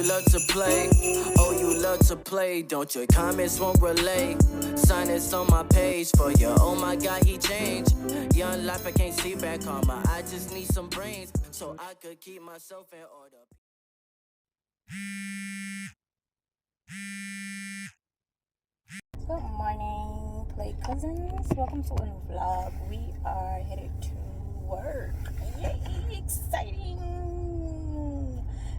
you love to play. Oh, you love to play. Don't your comments won't relay. Sign this on my page for you. Oh my God, he changed. Young life, I can't see back karma. I just need some brains so I could keep myself in order. Good morning, Play Cousins. Welcome to a new vlog. We are headed to work. Yay, exciting!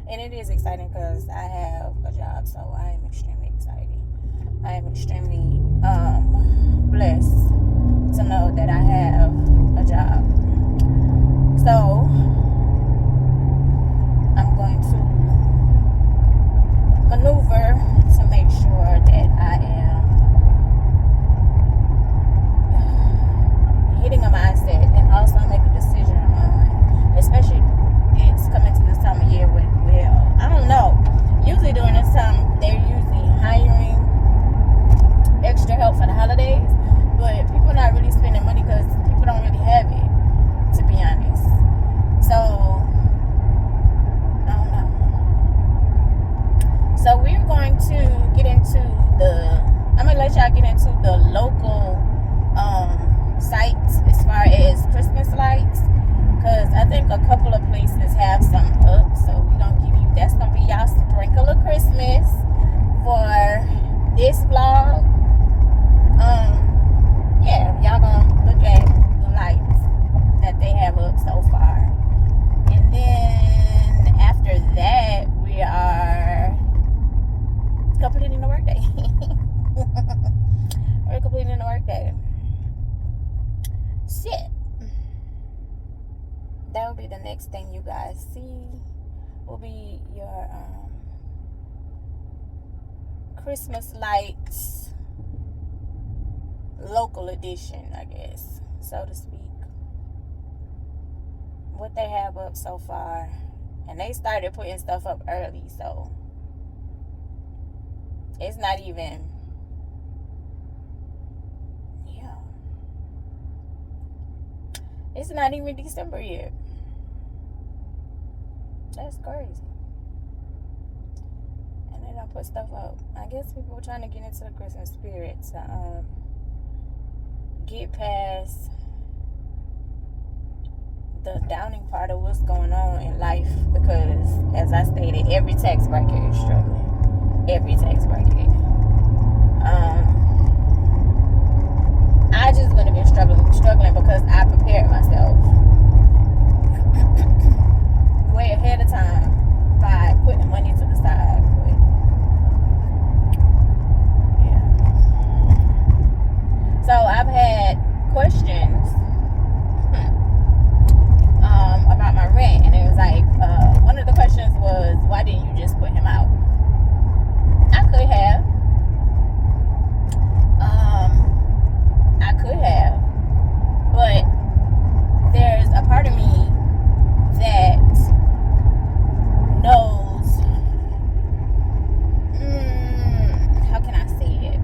And it is exciting because I have a job, so I am extremely excited. I am extremely blessed to know that I have a job. So I'm going to maneuver to make sure that I am hitting a mindset and also make a decision on, especially it's coming to this time of year with, well, I don't know, usually during this time they're usually hiring extra help for the holidays, but people are not really spending money because people don't really have it, to be honest. So I don't know. So we're going to get into I'm gonna let y'all get into the local sites as far as Christmas lights, because I think a couple of places have some up, so we're gonna give you, that's gonna be y'all sprinkle of Christmas for this vlog. Yeah, y'all gonna look at the lights that they have up so far, and then after that we are completing the workday. We're completing the workday. Shit. That will be the next thing you guys see. Will be your Christmas lights local edition, I guess, so to speak. What they have up so far. And they started putting stuff up early, so it's not even, it's not even December yet. That's crazy. And they don't put stuff up. I guess people are trying to get into the Christmas spirit to get past the downing part of what's going on in life, because as I stated, every tax bracket is struggling. Every tax bracket. I just wouldn't have been struggling because I prepared myself way ahead of time by putting money to the side. But yeah. So I've had questions about my rent, and it was like one of the questions was, why didn't you just put him out? I could have. I could have, but there's a part of me that knows, how can I say it?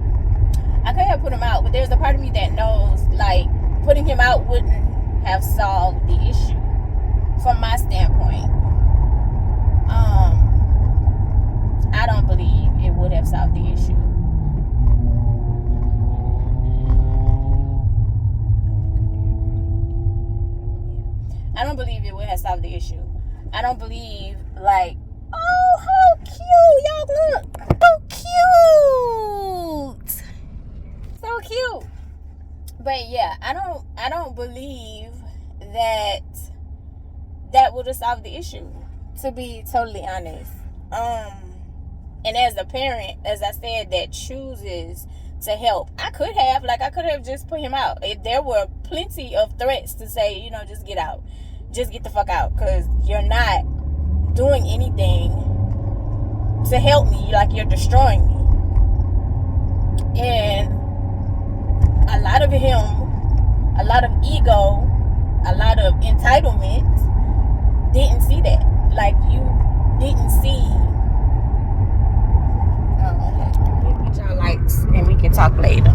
I could have put him out, but there's a part of me that knows, like, putting him out wouldn't have solved the issue from my standpoint. I don't believe it would have solved the issue. I don't believe it would have solved the issue. I don't believe, like, oh, how cute, y'all look. So cute. So cute. But yeah, I don't believe that would have solved the issue, to be totally honest. And as a parent, as I said, that chooses to help, I could have just put him out. There were plenty of threats to say, just get out. Just get the fuck out, because you're not doing anything to help me. Like, you're destroying me. And a lot of him, a lot of ego, a lot of entitlement didn't see that. Like, you didn't see. Get your lights and we can talk later.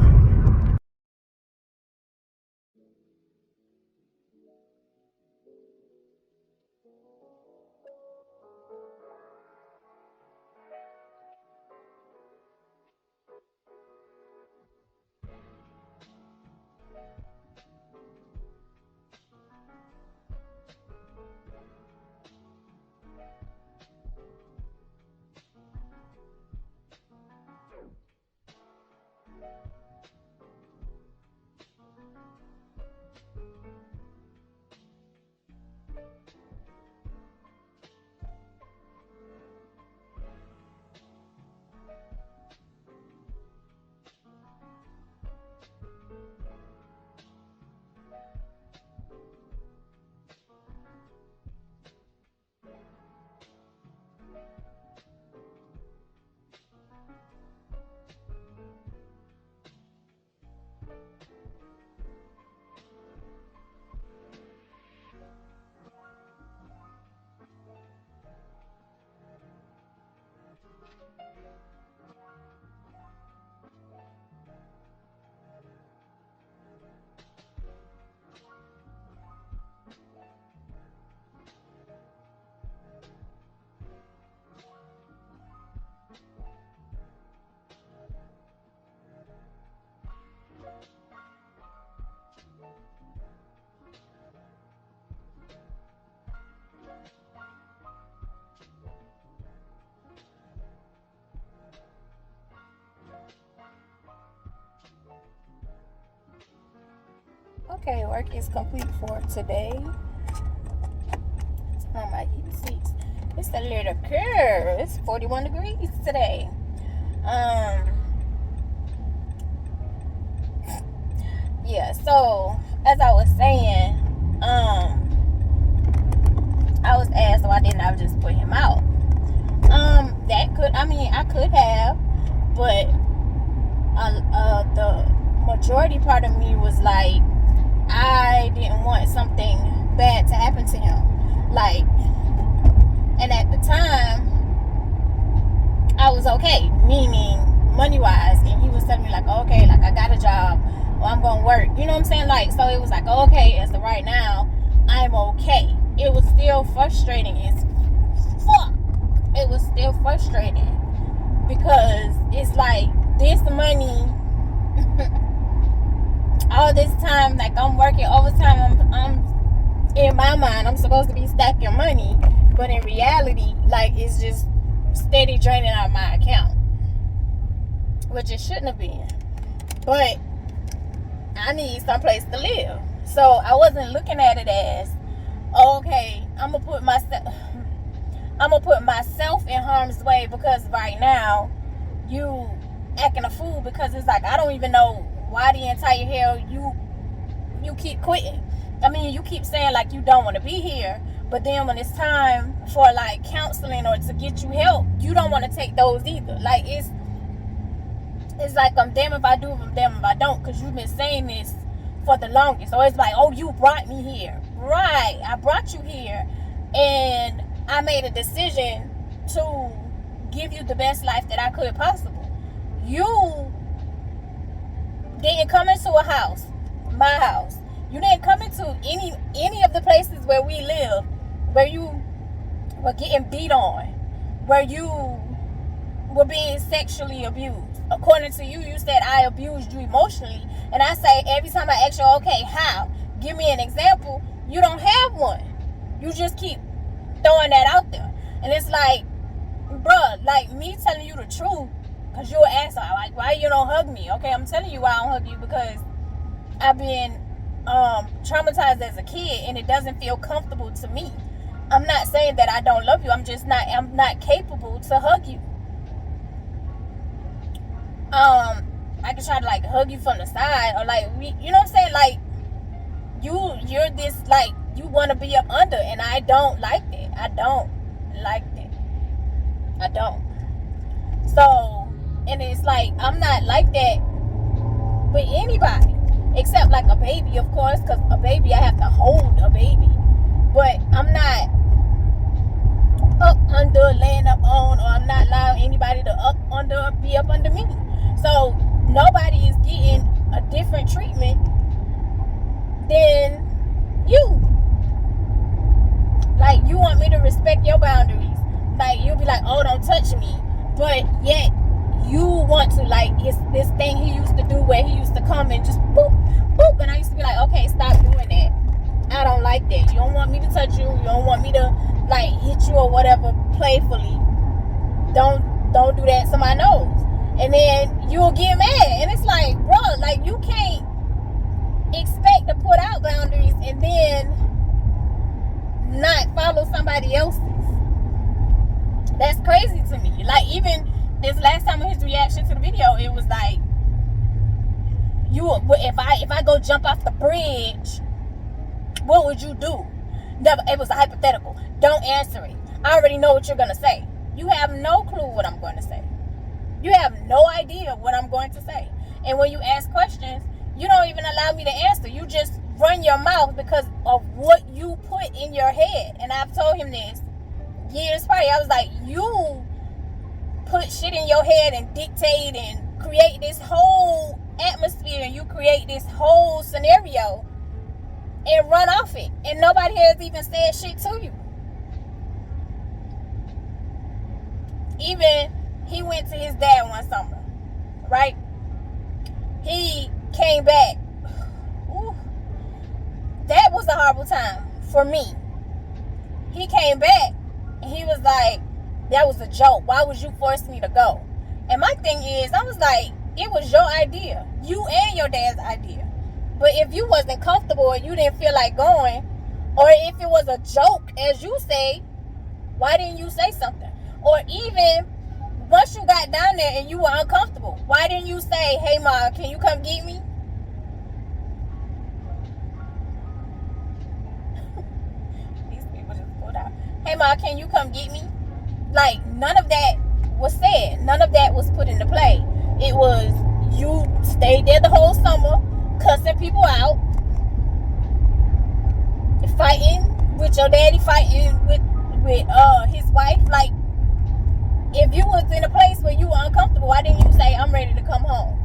Okay, work is complete for today. On my heat seats. It's a little curve. It's 41 degrees today. Yeah, so as I was saying, I was asked why didn't I just put him out? I could have, but the majority part of me was like, I didn't want something bad to happen to him. Like, and at the time, I was okay, meaning money-wise, and he was telling me like, okay, like I got a job, or I'm gonna work. You know what I'm saying? Like, so it was like, okay, as of right now, I'm okay. It was still frustrating as fuck. It was still frustrating because it's like this money, all this time, like I'm working overtime. I'm in my mind, I'm supposed to be stacking money, but in reality, like it's just steady draining out my account, which it shouldn't have been. But I need someplace to live, so I wasn't looking at it as, okay, I'm gonna put myself in harm's way because right now you acting a fool, because it's like I don't even know why the entire hell you keep quitting. I mean, you keep saying like you don't want to be here, but then when it's time for like counseling or to get you help, you don't want to take those either. Like it's like I'm damn if I do, I'm damn if I don't, because you've been saying this for the longest. So it's like, oh, you brought me here. Right, I brought you here, and I made a decision to give you the best life that I could possible. You didn't come into a house, my house. You didn't come into any of the places where we live, where you were getting beat on, where you were being sexually abused. According to you, you said I abused you emotionally, and I say every time I ask you, okay, how? Give me an example. You don't have one. You just keep throwing that out there, and it's like, bruh, like me telling you the truth, cause you're an asshole. Like, why you don't hug me? Okay, I'm telling you why I don't hug you, because I've been traumatized as a kid, and it doesn't feel comfortable to me. I'm not saying that I don't love you. I'm not capable to hug you. I can try to like hug you from the side, or like you know what I'm saying? Like you're this, like you want to be up under, and I don't like that. I don't like that. I don't. So, and it's like I'm not like that with anybody. Except like a baby, of course, because a baby, I have to hold a baby. But I'm not up under, laying up on, or I'm not allowing anybody to be up under me. So nobody is getting a different treatment than you. Like, you want me to respect your boundaries. Like, you'll be like, oh, don't touch me. But yet, you want to, like, it's this thing he used to do where he used to come and just boop, boop. And I used to be like, okay, stop doing that. I don't like that. You don't want me to touch you. You don't want me to, like, hit you or whatever playfully. Don't do that to my nose. And then you'll get mad. And it's like, bro, like, you can't expect to put out boundaries and then not follow somebody else's. That's crazy to me. Like, even this last time of his reaction to the video, it was like, if I go jump off the bridge, what would you do? It was a hypothetical. Don't answer it. I already know what you're going to say. You have no clue what I'm going to say. You have no idea what I'm going to say. And when you ask questions, you don't even allow me to answer. You just run your mouth because of what you put in your head. And I've told him this years prior. I was like, you put shit in your head and dictate and create this whole atmosphere, and you create this whole scenario and run off it, and nobody has even said shit to you. Even he went to his dad one summer, right? He came back. Ooh, that was a horrible time for me. He came back and he was like, that was a joke. Why would you force me to go? And my thing is, I was like, it was your idea. You and your dad's idea. But if you wasn't comfortable and you didn't feel like going, or if it was a joke, as you say, why didn't you say something? Or even once you got down there and you were uncomfortable, why didn't you say, hey, Ma, can you come get me? These people just pulled out. Hey, Ma, can you come get me? Like, none of that was said. None of that was put into play. It was, you stayed there the whole summer, cussing people out, fighting with your daddy, fighting with his wife. Like, if you was in a place where you were uncomfortable, why didn't you say, I'm ready to come home?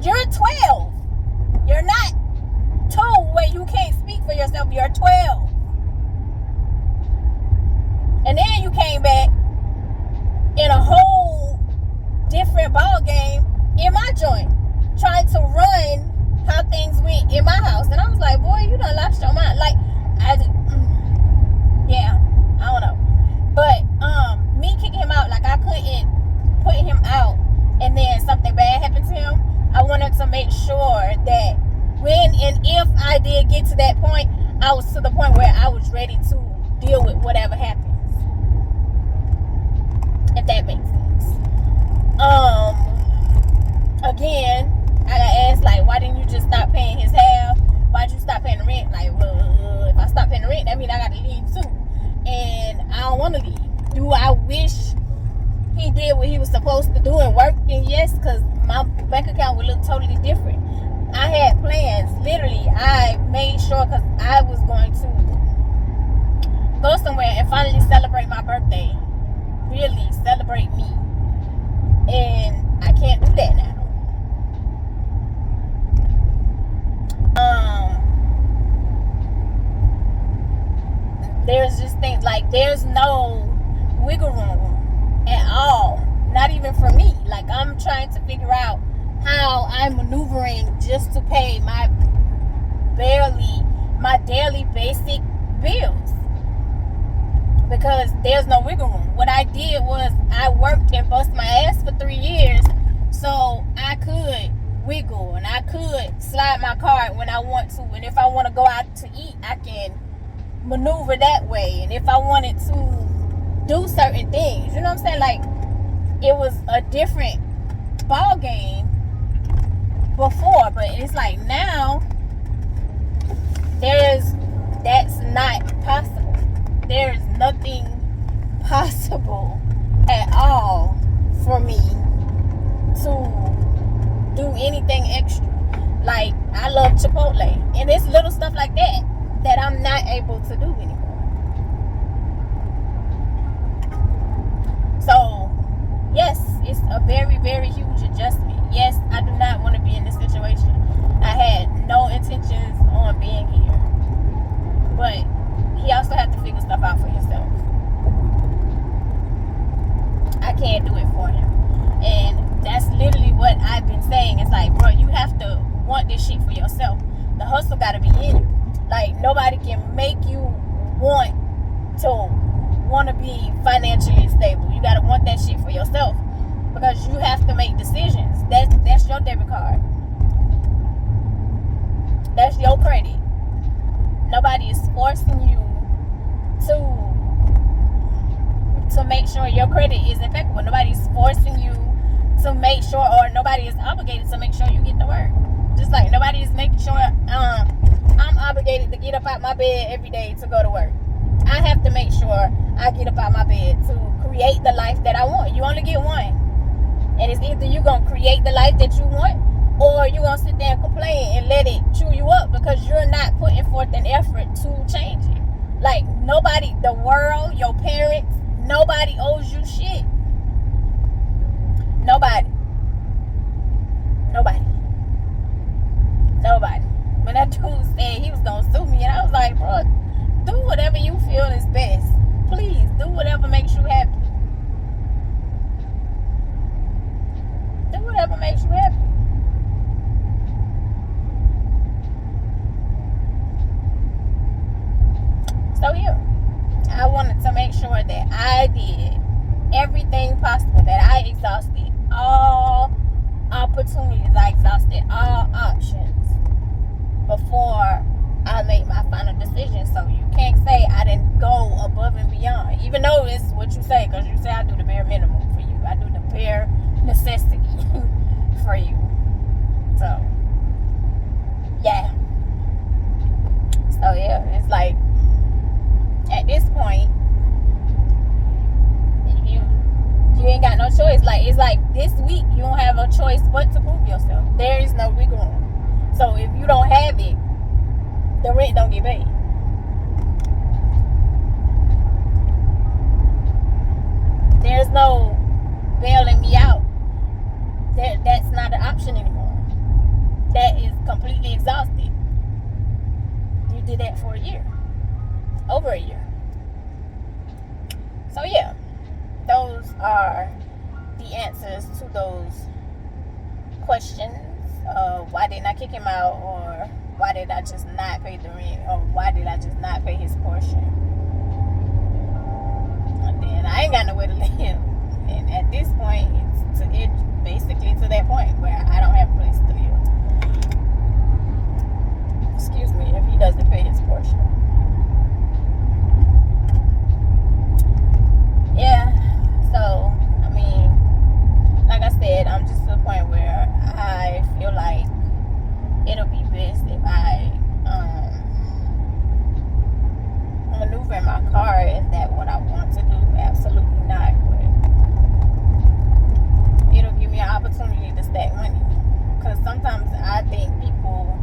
You're 12. You're not 2 where you can't speak for yourself. You're 12. And then you came back in a whole different ball game in my joint, trying to run how things went in my house. And I was like, boy, you done lost your mind. Like, yeah, I don't know. But me kicking him out, like, I couldn't put him out and then something bad happened to him. I wanted to make sure that when and if I did get to that point, I was to the point where I was ready to deal with whatever happens. If that makes sense. Again, I got asked, like, why didn't you just stop paying his half? Why'd you stop paying the rent? Like, well, if I stop paying the rent, that means I got to leave too. And I don't want to leave. Do I wish he did what he was supposed to do and worked? And yes, because my bank account would look totally different. I had plans. Literally, I made sure, because I was going to go somewhere and finally celebrate my birthday. Really celebrate me. And I can't do that now. There's just things like, there's no wiggle room at all. Not even for me. Like, I'm trying to figure out how I'm maneuvering just to pay my daily basic bills, because there's no wiggle room. What I did was I worked and bust my ass for 3 years so I could wiggle and I could slide my card when I want to. And if I want to go out to eat, I can maneuver that way. And if I wanted to do certain things, you know what I'm saying? Like, it was a different ball game before, but it's like now that's not possible. There's nothing possible at all for me to do anything extra. Like, I love Chipotle, and it's little stuff like that that I'm not able to do anymore. So, yes, it's a very, very huge adjustment. Yes, I do not want to be in this situation. I had no intentions on being here. But he also had to figure stuff out for himself. I can't do it for him. And that's literally what I've been saying. It's like, bro, you have to want this shit for yourself. The hustle got to be in you. Like, nobody can make you want to be financially stable. You got to want that shit for yourself, because you have to make decisions. That's your debit card. That's your credit. Nobody is forcing you to make sure your credit is impeccable. Nobody's forcing you to make sure, or nobody is obligated to make sure you get to work. Just like nobody is making sure I'm obligated to get up out my bed every day to go to work. I have to make sure I get up out my bed to create the life that I want. You only get one. And it's either you're going to create the life that you want, or you're going to sit there and complain and let it chew you up because you're not putting forth an effort to change it. Like, nobody, the world, your parents, nobody owes you shit. Nobody. When that dude said he was going to sue me, and I was like, bro, do whatever you feel is best. Please, do whatever makes you happy. Do whatever makes you happy. So here, I wanted to make sure that I did everything possible, that I exhausted all opportunities, I exhausted all options before I make my final decision. So you can't say I didn't go above and beyond, even though it's what you say, because you say I do the bare minimum for you. I do the bare necessity for you. So yeah. So yeah, it's like at this point you ain't got no choice. Like, it's like this week you don't have a choice but to prove yourself. There is no wiggle room. So if you don't have it, the rent don't get paid. There's no bailing me out. That's not an option anymore. That is completely exhausted. You did that for a year. Over a year. So yeah, those are the answers to those questions. Why didn't I kick him out, or why did I just not pay the rent, or why did I just not pay his portion? And then I ain't got nowhere to live. And at this point, it's basically to that point where I don't have a place to live. Excuse me, if he doesn't pay his portion. Yeah, so, I mean, like I said, I'm just to the point where I feel like it'll be best if I maneuver in my car. Is that what I want to do? Absolutely not. But it'll give me an opportunity to stack money. Because sometimes I think people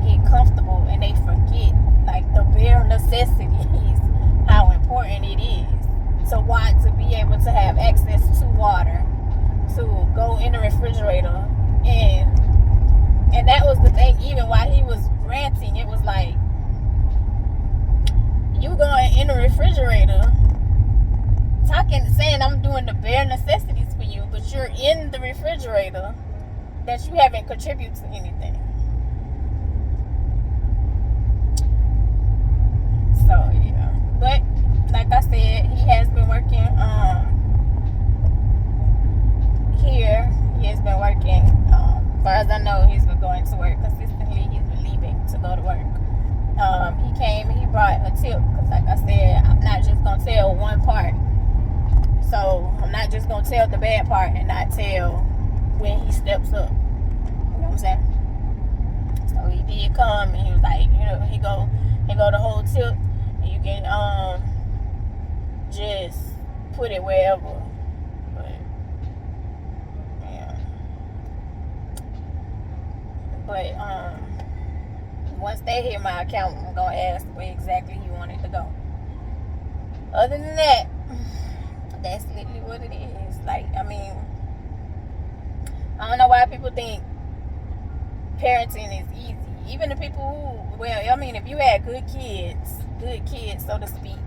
get comfortable and they forget, like, the bare necessities, how important it is to want to be able to have access to water, to go in the refrigerator, and that was the thing. Even while he was ranting, it was like, you going in the refrigerator saying I'm doing the bare necessities for you, but you're in the refrigerator that you haven't contributed to anything. So yeah, but like I said, he has been working here. He has been working, as far as I know, he's been going to work consistently. He's been leaving to go to work. He came, he brought a tip, because like I said, I'm not just gonna tell one part. So I'm not just gonna tell the bad part and not tell when he steps up. You know what I'm saying? So he did come, and he was like, you know, he go the whole tip, and you can just put it wherever. But yeah. But once they hit my account, I'm gonna ask where exactly he wanted to go. Other than that, that's literally what it is. Like, I mean, I don't know why people think parenting is easy. Even the people who, well, I mean, if you had good kids, so to speak,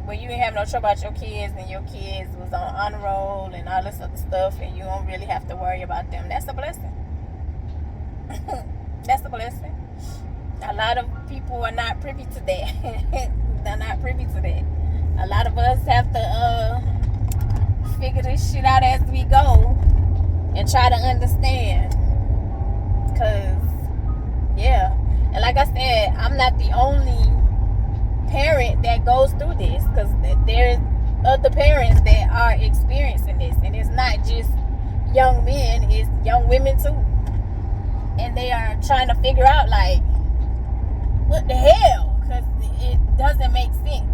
where you didn't have no trouble about your kids, and your kids was on honor roll and all this other stuff, and you don't really have to worry about them, that's a blessing. That's a blessing. A lot of people are not privy to that. They're not privy to that. A lot of us have to figure this shit out as we go and try to understand. Cause yeah, and like I said, I'm not the only parent that goes through this, because there's other parents that are experiencing this, and it's not just young men, it's young women too. And they are trying to figure out, like, what the hell? Because it doesn't make sense.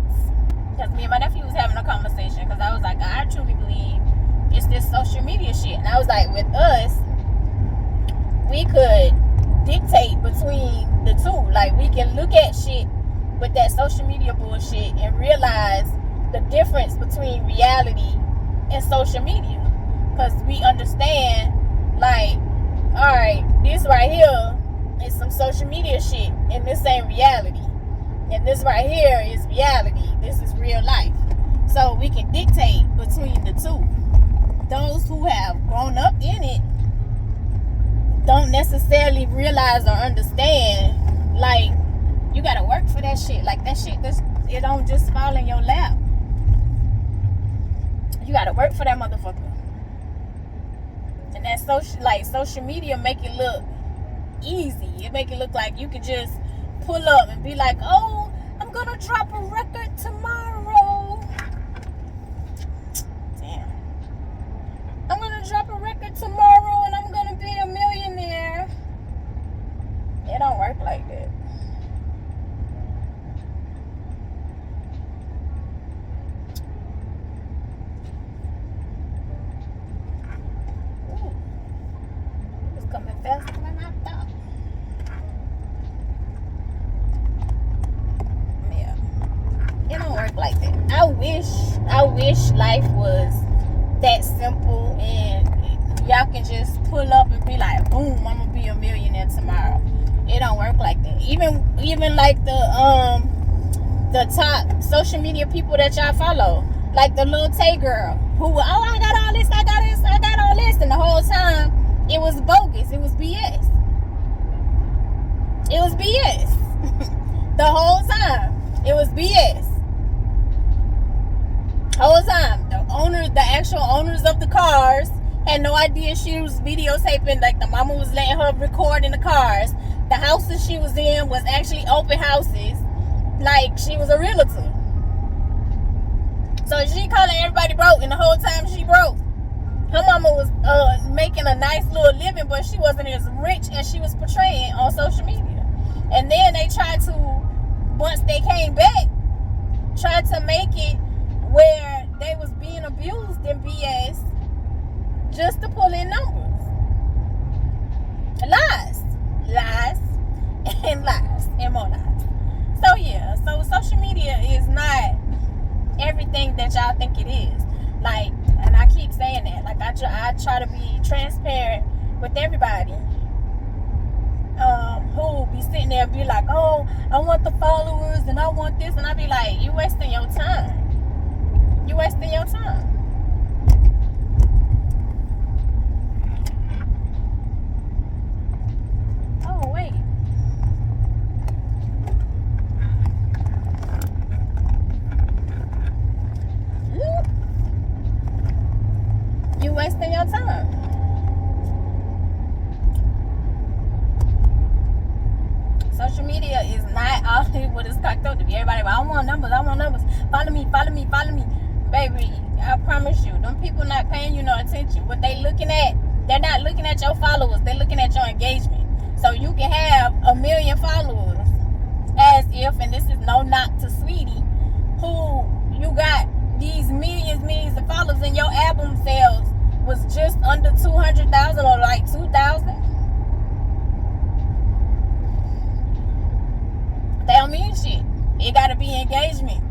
Because me and my nephew was having a conversation, because I was like, I truly believe it's this social media shit. And I was like, with us, we could dictate between the two. Like, we can look at shit with that social media bullshit and realize the difference between reality and social media. Because we understand, like, alright, this right here is some social media shit, and this ain't reality. And this right here is reality. This is real life. So we can dictate between the two. Those who have grown up in it don't necessarily realize or understand, like, you gotta work for that shit. Like, that shit, it don't just fall in your lap. You gotta work for that motherfucker. And that social media make it look easy. It make it look like you could just pull up and be like, oh, I'm gonna drop a record tomorrow. Damn. I'm gonna drop a record tomorrow and I'm gonna be a millionaire. It don't work like that. Ooh. It's coming faster than I thought. Yeah. It don't work like that. I wish life was that simple and y'all can just pull up and be like, boom, I'm gonna be a millionaire tomorrow. It don't work like that. Even like the top social media people that y'all follow, like the little Tay girl who, oh, I got all this, I got all this, and the whole time it was bogus. It was BS. It was BS. The whole time it was BS. Whole time the actual owners of the cars had no idea she was videotaping. Like, the mama was letting her record in the cars. The houses she was in was actually open houses. Like, she was a realtor. So she calling everybody broke, and the whole time she broke. Her mama was making a nice little living, but she wasn't as rich as she was portraying on social media. And then they tried to, once they came back, tried to make it where they was being abused in BS just to pull in numbers. Lies, and lies, and more lies. So yeah, so social media is not everything that y'all think it is. Like, and I keep saying that. Like, I try to be transparent with everybody. Who be sitting there and be like, oh, I want the followers and I want this, and I be like, you wasting your time. You wasting your time. Oh, wait. You wasting your time. Social media is not all what it's cracked up to be. Everybody, I want numbers. Follow me. Baby, I promise you, them people not paying you no attention. What they looking at, they're not looking at your followers. They're looking at your engagement. So you can have 1 million followers as if, and this is no knock to Sweetie, who you got these millions of followers, and your album sales was just under 200,000 or like 2,000. They don't mean shit. It gotta be engagement.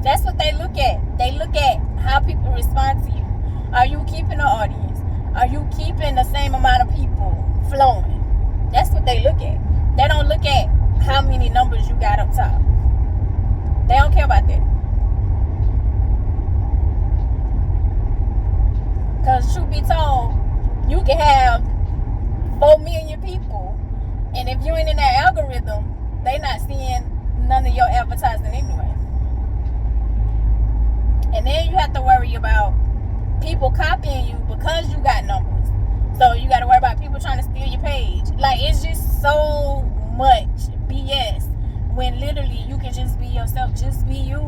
That's what they look at. They look at how people respond to you. Are you keeping an audience? Are you keeping the same amount of people flowing? That's what they look at. They don't look at how many numbers you got up top. They don't care about that. Because truth be told, you can have 4 million people, and if you ain't in that algorithm, they not seeing none of your advertising anyway. And then you have to worry about people copying you because you got numbers. So you got to worry about people trying to steal your page. Like, it's just so much BS when literally you can just be yourself. Just be you.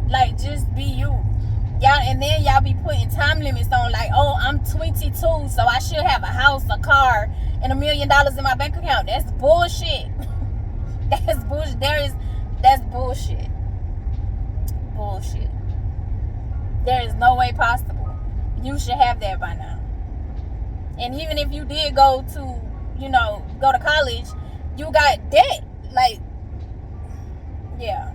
Like, just be you. Y'all, and then y'all be putting time limits on, like, oh, I'm 22, so I should have a house, a car, and $1 million in my bank account. That's bullshit. That's bullshit. That's bullshit. Bullshit. There is no way possible. You should have that by now. And even if you did go to college, you got debt. Like, yeah.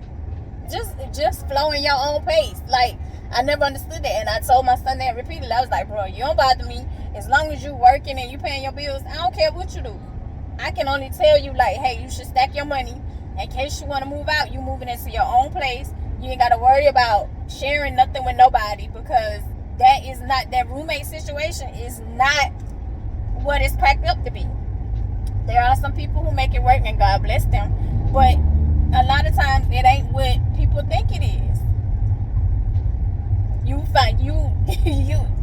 Just flowing your own pace. Like, I never understood that. And I told my son that repeatedly. I was like, bro, you don't bother me. As long as you working and you paying your bills, I don't care what you do. I can only tell you, like, hey, you should stack your money. In case you want to move out, you moving into your own place. You ain't got to worry about sharing nothing with nobody, because that roommate situation is not what it's cracked up to be. There are some people who make it work, and God bless them. But a lot of times it ain't what people think it is. You find your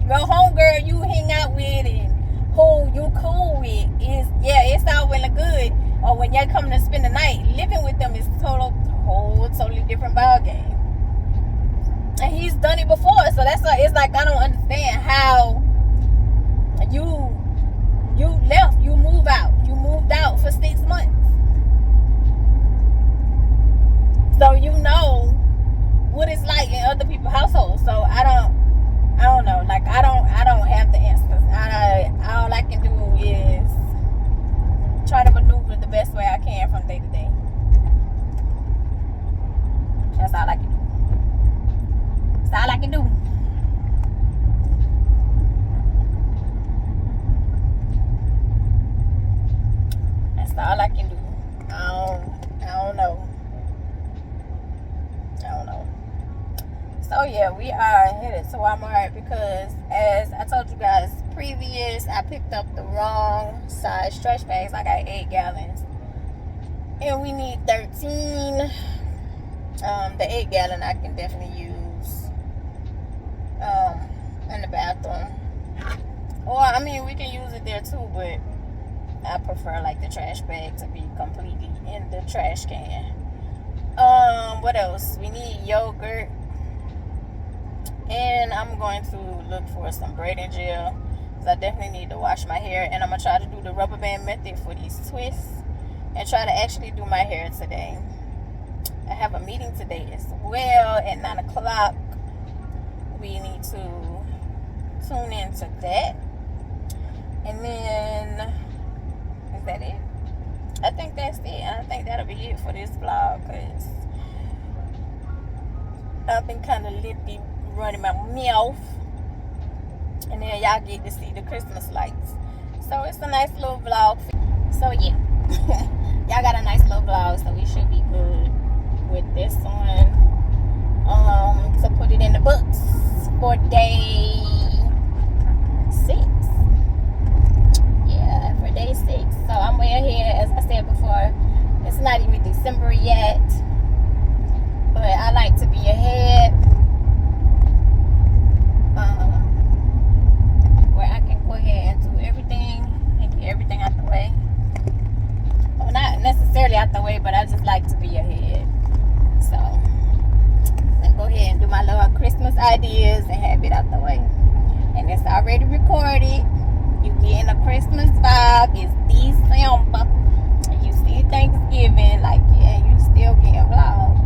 homegirl you hang out with, and who you cool with is, yeah, it's all well and good. Or when you're coming to spend the night, living with them is totally different ball game. And he's done it before, so that's why it's like I don't understand how you left, you moved out for 6 months. So you know what it's like in other people's households. So I don't know. Like I don't have the answers. All I can do is try to maneuver the best way I can from day to day. That's all I can do. That's all I can do. That's all I can do. I don't know. So yeah, we are headed to Walmart because, as I told you guys previous, I picked up the wrong size trash bags. I got 8 gallons and we need 13. The 8 gallon I can definitely use in the bathroom, or I mean we can use it there too, but I prefer like the trash bag to be completely in the trash can. What else? We need yogurt, and I'm going to look for some braiding gel because I definitely need to wash my hair, and I'm gonna try to do the rubber band method for these twists and try to actually do my hair today. I have a meeting today as well at 9 o'clock. We need to tune into that. And then, is that it? I think that's it. I think that'll be it for this vlog because I've been kind of lippy running my mouth. And then y'all get to see the Christmas lights. So it's a nice little vlog. So yeah, y'all got a nice little vlog, so we should be good with this one. To put it in the books for day 6. Yeah, for day 6. So I'm way ahead, as I said before. It's not even December yet, but I like to be ahead, where I can go ahead and do everything and get everything out the way. Well, not necessarily out the way, but I just like to be ahead. So let's go ahead and do my little Christmas ideas and have it out the way. And it's already recorded. You getting a Christmas vibe. It's December. And you see Thanksgiving. Like, yeah, you still getting vlogs.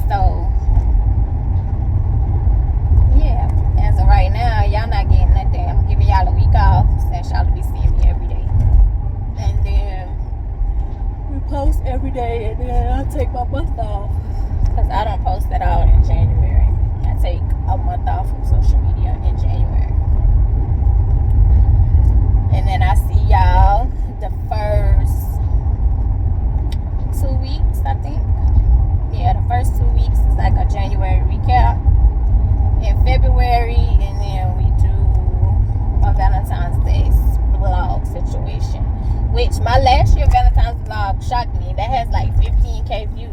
So, yeah. As of right now, y'all not getting nothing. I'm giving y'all a week off since y'all will be seeing me every day. And then we post every day, and then I take my month off because I don't post at all in January. I take a month off from social media in January, and then I see y'all the first 2 weeks, I think. Yeah, the first 2 weeks is like a January recap in February, and then we do a Valentine's Day vlog situation, which my last year Valentine's vlog shocked me. That has like 15,000 views.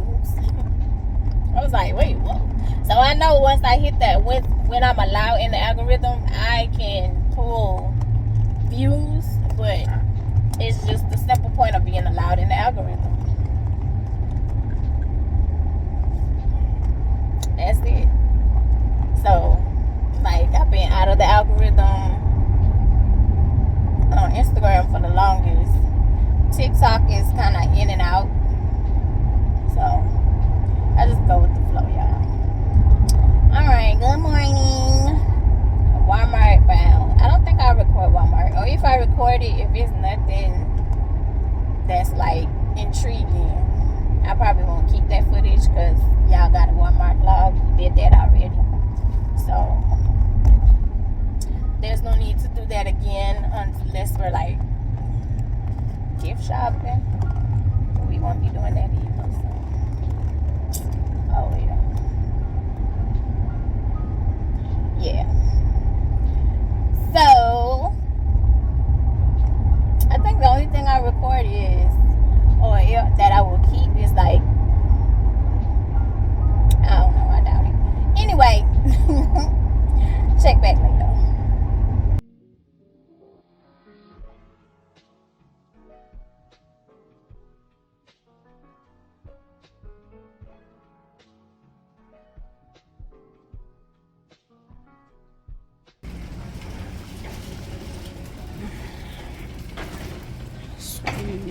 I was like, wait, what? So I know once I hit that, when I'm allowed in the algorithm, I can pull views, but it's just the simple point of being allowed in the algorithm. That's it. So, like, I've been out of the algorithm on Instagram for the longest. TikTok is kind of in and out. So, I just go with the flow, y'all. Alright, good morning. Walmart bound. I don't think I record Walmart. Or if I record it, if it's nothing that's like intriguing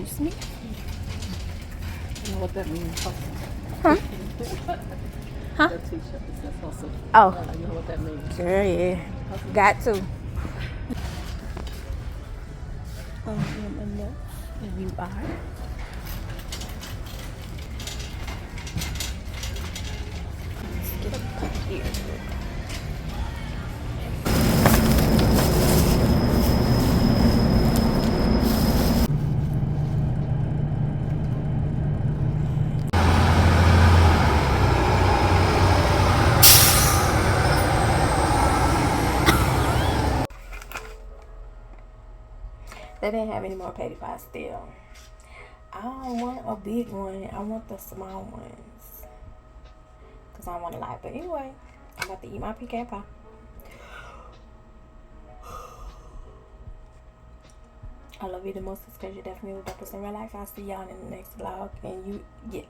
Excuse me. You know what that means? Huh? Huh? That t-shirt that says hustle. Oh. You know what that means? Girl, yeah. Got to. I am enough. And you are. Let's get up here. They didn't have any more patty pies still. I don't want a big one. I want the small ones. Because I don't want to lie. But anyway, I'm about to eat my pecan pie. I love you the most because you're definitely the best in real life. I'll see y'all in the next vlog. And you, yeah.